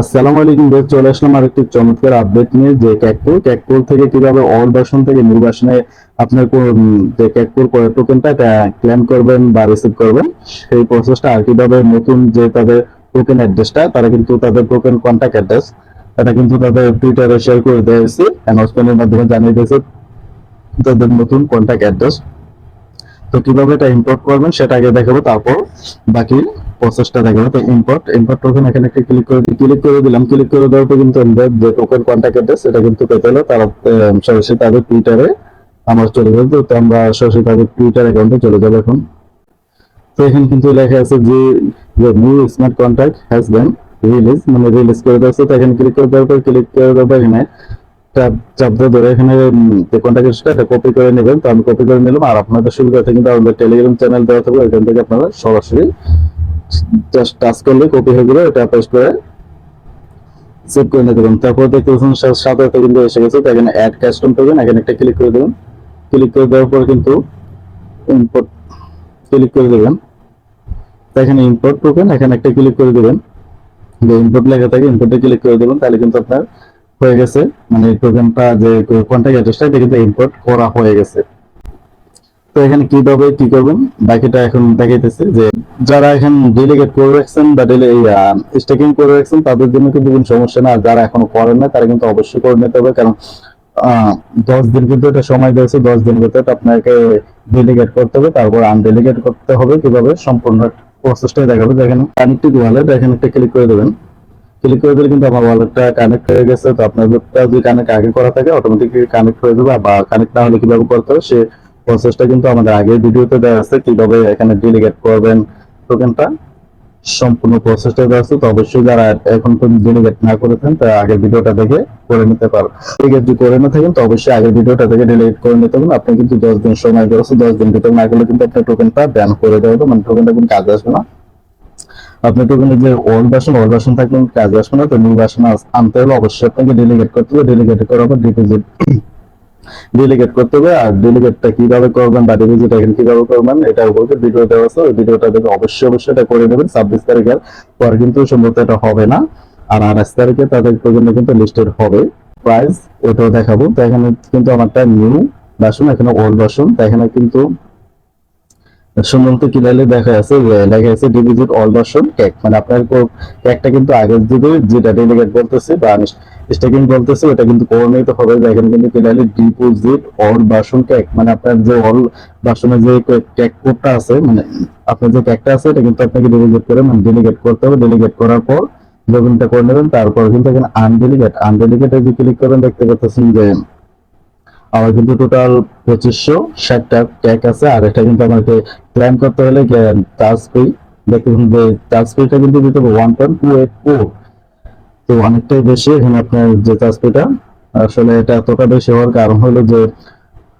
আসসালামু আলাইকুম বেশ, চলে আসলাম আরেকটি চমৎকার আপডেট নিয়ে যে ক্যাকপুর থেকে কিভাবে অল ভার্সন থেকে নিউ ভার্সনে আপনার যে ক্যাকপুর টোকেনটা ক্লেম করবেন বা রিসিভ করবেন সেই প্রসেসটা, আর কিভাবে নতুন যে তাদের টোকেন অ্যাড্রেসটা তারা কিন্তু তাদের টোকেন কন্ট্যাক্ট অ্যাড্রেস এটা কিন্তু তাদের টুইটারে শেয়ার করে দিয়েছে, অ্যানাউন্সমেন্টের মাধ্যমে জানিয়ে দিয়েছে তাদের নতুন কন্ট্যাক্ট অ্যাড্রেস। তো কিভাবে এটা ইম্পোর্ট করবেন সেটা আগে দেখাবো, তারপর বাকি প্রসেসটা দেখাবো। তো ইম্পোর্ট টোকেন এখানে একটা ক্লিক করে দেওয়ার পর কিন্তু আমাদের যে টোকেন কন্ট্যাক্ট অ্যাড্রেস এটা কিন্তু পেতে হলে তারা সরাসরি তাদের টুইটারে আমার চলে যাবে। তো আমরা সরাসরি তাদের টুইটার অ্যাকাউন্টে চলে যাবো এখন। তো এখানে কিন্তু লেখা আছে যে new smart contact has been release, মানে রিলিজ করে দেওয়া আছে। তো এখানে ক্লিক করে দেওয়ার পর এখানে চাপ ধরে এখানে যে কন্ট্যাক্টটা এটা কপি করে নেবেন। তো আমি কপি করে নিলাম। আর আপনাদের সুবিধাতে কিন্তু আমাদের টেলিগ্রাম চ্যানেল দেওয়া থাকবে, এখান থেকে আপনারা সরাসরি জাস্ট টাচ করলে কপি হয়ে গেলে এটা পেস্ট করে সেভ করে নিতে পারেন। তারপর দেখতে পাচ্ছেন সাথে কিন্তু এসে গেছে। তো এখানে অ্যাড কাস্টম টোকেন এখানে একটা ক্লিক করে দেবেন। ক্লিক করে দেওয়ার পর কিন্তু ইম্পোর্ট ক্লিক করে দেবেন। তো এখানে ইম্পোর্ট টোকেন এখানে একটা ক্লিক করে দেবেন। যে ইম্পোর্ট লেখা থাকে ইম্পোর্টে ক্লিক করে দেবেন, তাহলে কিন্তু আপনার হয়ে গেছে, মানে টোকেনটা যে কন্ট্যাক্ট অ্যাড্রেসটা এটা কিন্তু ইম্পোর্ট করা হয়ে গেছে। তো এখানে কিভাবে কি করবেন বাকিটা এখন দেখাইতেছে। যে যারা এখন ডেলিগেট করে রাখছেন বা স্টেকিং করে রাখছেন তাদের জন্য কিন্তু কোনো সমস্যা না। আর যারা এখনো করেন না তারা কিন্তু অবশ্যই করে নিতে হবে, কারণ 10 দিন কিন্তু এটা সময় দিয়েছে। 10 দিন ভিতরে আপনাকে ডেলিগেট করতে হবে, তারপর আনডেলিগেট করতে হবে। কিভাবে সম্পূর্ণ প্রসেসটাই দেখাবে। দেখেন কানেক্টেড ওয়ালেট এখানে একটা ক্লিক করে দেবেন। ক্লিক করে দিলে কিন্তু আমার ওয়ালেটটা কানেক্ট হয়ে গেছে। তো আপনাদেরটা যদি কানেক্ট আগে করা থাকে অটোমেটিকলি কানেক্ট হয়ে যাবে, বা কানেক্ট না হলে কিভাবে করতে হবে সে প্রসেসটা কিন্তু আমাদের আগের ভিডিওতে দেওয়া আছে, কিভাবে এখানে ডেলিগেট করবেন টোকেনটা সম্পূর্ণ প্রসেসটা দেওয়া আছে। তো অবশ্যই যারা এখন পর্যন্ত ডেলিগেট না করেছেন তারা আগের ভিডিওটা দেখে করে নিতে পারবেন। ডেলিগেট যদি করে না থাকেন তো অবশ্যই আগের ভিডিওটা দেখে ডেলিগেট করে নিতে পারবেন। আপনি কিন্তু 10 দিন সময় দেওয়া আছে, 10 দিন ভিতরে না করলে কিন্তু আপনার টোকেনটা ব্যান করে দেওয়া হবে, মানে টোকেনটা কোনো কাজে আসবে না। আপনার টোকেনের যে ওল্ড ভার্সন থাকলে কাজে আসবে না। তো নিউ ভার্সন আনতে হলে অবশ্যই আপনাকে ডেলিগেট করতে হবে। ডেলিগেট করার পর ডেলিগেট করতে হবে। আর ডেলিগেটটা কিভাবে করবেন বা ডিপোজিট এখানে কিভাবে করবেন এটার উপর ভিডিও দেওয়া আছে, ওই ভিডিওটা দেখে অবশ্যই এটা করে নেবেন। 26 তারিখের পর কিন্তু সম্ভবত এটা হবে না। আর 28 তারিখে তাদের পর্যন্ত কিন্তু লিস্টেড হবে প্রাইস, ওটাও দেখাবো। তো এখানে কিন্তু আমারটা নিউ ভার্সন, এখানে ওল্ড ভার্সন। তো এখানে কিন্তু সম্ভবত ক্লিয়ারলি দেখা আছে লেখা আছে ডিপোজিট অল ভার্সন কেক, মানে আপনার কেকটা কিন্তু আগের দিকে যেটা ডেলিগেট বলতেছে বা স্টেকিং বলতেছে ওটা কিন্তু করে নিতে হবে। এখানে কিন্তু clearly deposit all version cake, মানে আপনার যে অল ভার্সনের যে কেক কোডটা আছে, মানে আপনার যে কেকটা আছে এটা কিন্তু আপনাকে ডিপোজিট করে মানে ডেলিগেট করতে হবে। ডেলিগেট করার পর যখন এটা করে নেবেন তারপর কিন্তু এখানে আনডেলিগেটে যে ক্লিক করবেন দেখতে পাচ্ছেন যে আমার কিন্তু টোটাল 2560টা ট্যাগ আছে। আর এটা কিন্তু আমাকে ক্লেম করতে হলে চার্জ ফি, দেখুন যে চার্জ ফিটা কিন্তু দিতে হবে 1.284। তো অনেকটাই বেশি এখানে আপনার যে চার্জ ফিটা। আসলে এটা এতটা বেশি হওয়ার কারণ হলো যে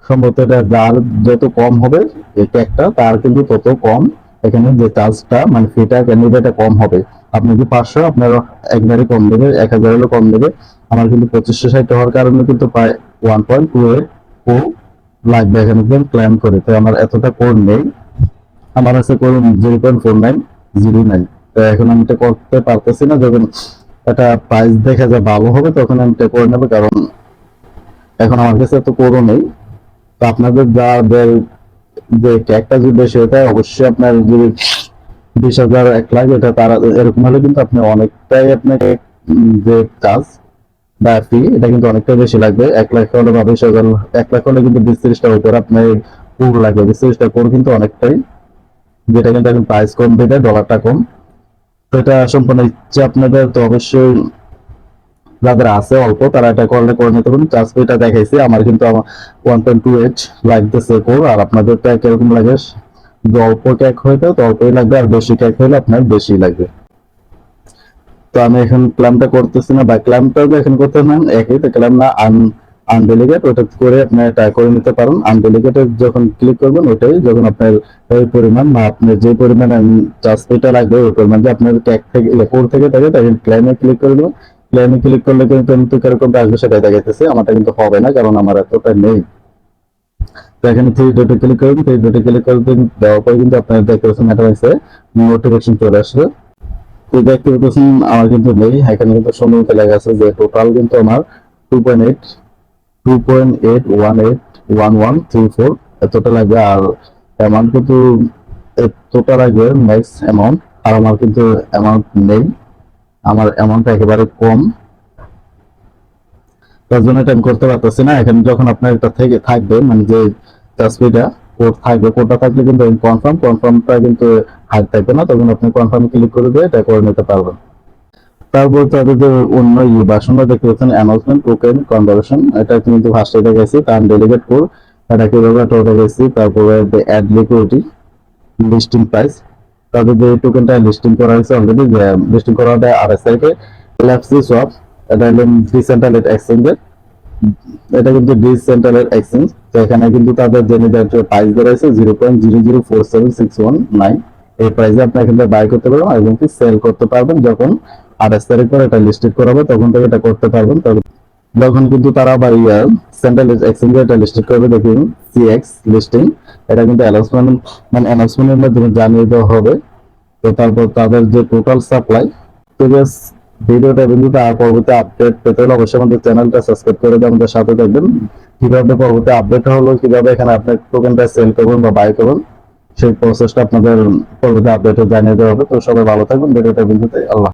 সম্ভবত এটা যার যত কম হবে এই ট্যাগটা তার কিন্তু তত কম এখানে যে চার্জটা মানে ফিটা নিবে এটা কম হবে। আপনি যদি 500 আপনার একবারে কম দেবে, 1000 হলে কম দেবে। আমার কিন্তু 2560 হওয়ার কারণে কিন্তু প্রায় 1.284 লাগবে এখানে ক্লেম করে। তো আমার এতটা কোড নেই, আমার আছে কোড 0.4909। তো এখন আমি এটা করতে পারতেছি না। যখন এটা প্রাইস দেখা যায় ভালো হবে তখন আমি এটা করে নেবো, কারণ এখন আমার কাছে এত কোডও নেই। তো আপনাদের যাদের যে ট্যাগটা যদি বেশি হয়ে যায় অবশ্যই আপনার যদি 20,000 1 লাখ এটা তারা এরকম হলে কিন্তু আপনি অনেকটাই আপনাকে যে চার্জ বা ফি এটা কিন্তু অনেকটাই বেশি লাগবে। 1 লাখ হলে বা 20,000, 1 লাখ হলে কিন্তু 20-30টার উপরে আপনার কোর লাগবে। 20-30টা কোর কিন্তু অনেকটাই, যেটা কিন্তু এখন প্রাইস কম দেবে, ডলারটা কম। তো এটা সম্পূর্ণ ইচ্ছে আপনাদের। তো অবশ্যই যাদের আছে অল্প তারা এটা করলে করে নিতে পারেন। চার্জ ফিটা দেখাইছি আমার কিন্তু 1.28 লাগতেছে কোর। আর আপনাদের ট্যাগ কিরকম লাগে, যে অল্প ট্যাগ হইতে তো অল্পই লাগবে, আর বেশি ট্যাগ হইলে আপনার বেশি লাগবে। তো আমি এখন ক্লেমটা করতেছি না, বা ক্লেমটা এখন করতে না একই তো ক্লেম না আনডেলিগেট ওটা করে আপনি এটা করে নিতে পারেন। আনডেলিগেটে যখন ক্লিক করবেন ওটাই যখন আপনার ওই পরিমাণ বা আপনার যে পরিমাণ চার্জ পেটা লাগবে ওই পরিমাণ যে আপনার ট্যাগ থেকে কোড থেকে থাকে তখন ক্লেমে ক্লিক করে দেবেন। ক্লেমে ক্লিক করলে কিন্তু কিরকম আসবে সেটা দেখাইতেছে। আমারটা কিন্তু হবে না কারণ আমার এতটা নেই। তো এখানে থ্রি ডটে ক্লিক করবেন। থ্রি ডটে ক্লিক করে দেওয়ার পরে কিন্তু আপনার দেখতে পাচ্ছেন এটা হচ্ছে নোটিফিকেশন চলে আসবে। তো দেখতে পাচ্ছেন আমার কিন্তু নেই, এখানে কিন্তু সম্ভবত লেখা আছে যে টোটাল কিন্তু আমার 2.8 এতটা লাগবে। আর অ্যামাউন্ট কিন্তু এতটা লাগবে ম্যাক্স অ্যামাউন্ট, আর আমার কিন্তু অ্যামাউন্ট নেই, আমার অ্যামাউন্ট একেবারে কম, তার জন্য এটা আমি করতে পারতেছি না। এখানে যখন আপনার এটা থেকে থাকবে মানে যে টাচপিটা কোড থাকবে, কোডটা থাকলে কিন্তু কনফার্মটা কিন্তু হাইড থাকবে না, তখন আপনি কনফার্ম ক্লিক করে দিয়ে এটা করে নিতে পারবেন। তারপর তাদের যে অন্য ভাষণটা দেখতে পাচ্ছেন অ্যানাউন্সমেন্ট টোকেন কনভার্সন, এটা কিন্তু ফার্স্টে গেছি, তার ডেলিগেট কোড এটা কিভাবে ওটা গেছি। তারপরে অ্যাড লিকুইডিটি, লিস্টিং প্রাইস, তাদের যে টোকেনটা লিস্টিং করা হয়েছে অলরেডি, যে লিস্টিং করা হবে 28 তারিখে, ল্যাপসি সোয়াপ, এটা হলো ডিসেন্ট্রালাইজড এক্সচেঞ্জের, এটা কিন্তু ডিসেন্ট্রালাইজড এক্সচেঞ্জ। তো এখানে কিন্তু তাদের যে নির্ধারিত প্রাইস রয়েছে 0.0047619, এই প্রাইসে আপনি এখান থেকে বাই করতে পারবেন এবং কি সেল করতে পারবেন। যখন 28 তারিখ পরে এটা লিস্টেড করা হবে তখন থেকে এটা করতে পারবেন। যখন কিন্তু তারা আবার সেন্ট্রাল এক্সচেঞ্জে এটা লিস্টেড করবে, দেখুন সিএক্স লিস্টিং, এটা কিন্তু অ্যানাউন্সমেন্টের মাধ্যমে জানিয়ে দেওয়া হবে। তো তারপর তাদের যে টোটাল সাপ্লাই, তো বেশ ভিডিওটা কিন্তু তার পরবর্তী আপডেট পেতে হলে অবশ্যই আমাদের চ্যানেলটা সাবস্ক্রাইব করে দিয়ে আমাদের সাথে থাকবেন। কিভাবে পরবর্তী আপডেট হলো, কিভাবে এখানে আপনার টোকেনটা সেল করবেন বা বাই করবেন, সেই প্রসেসটা আপনাদের পরবর্তী আপডেটে জানিয়ে দেওয়া হবে। তো সবাই ভালো থাকবেন, ভিডিওটা বিন্দুতে আল্লাহ।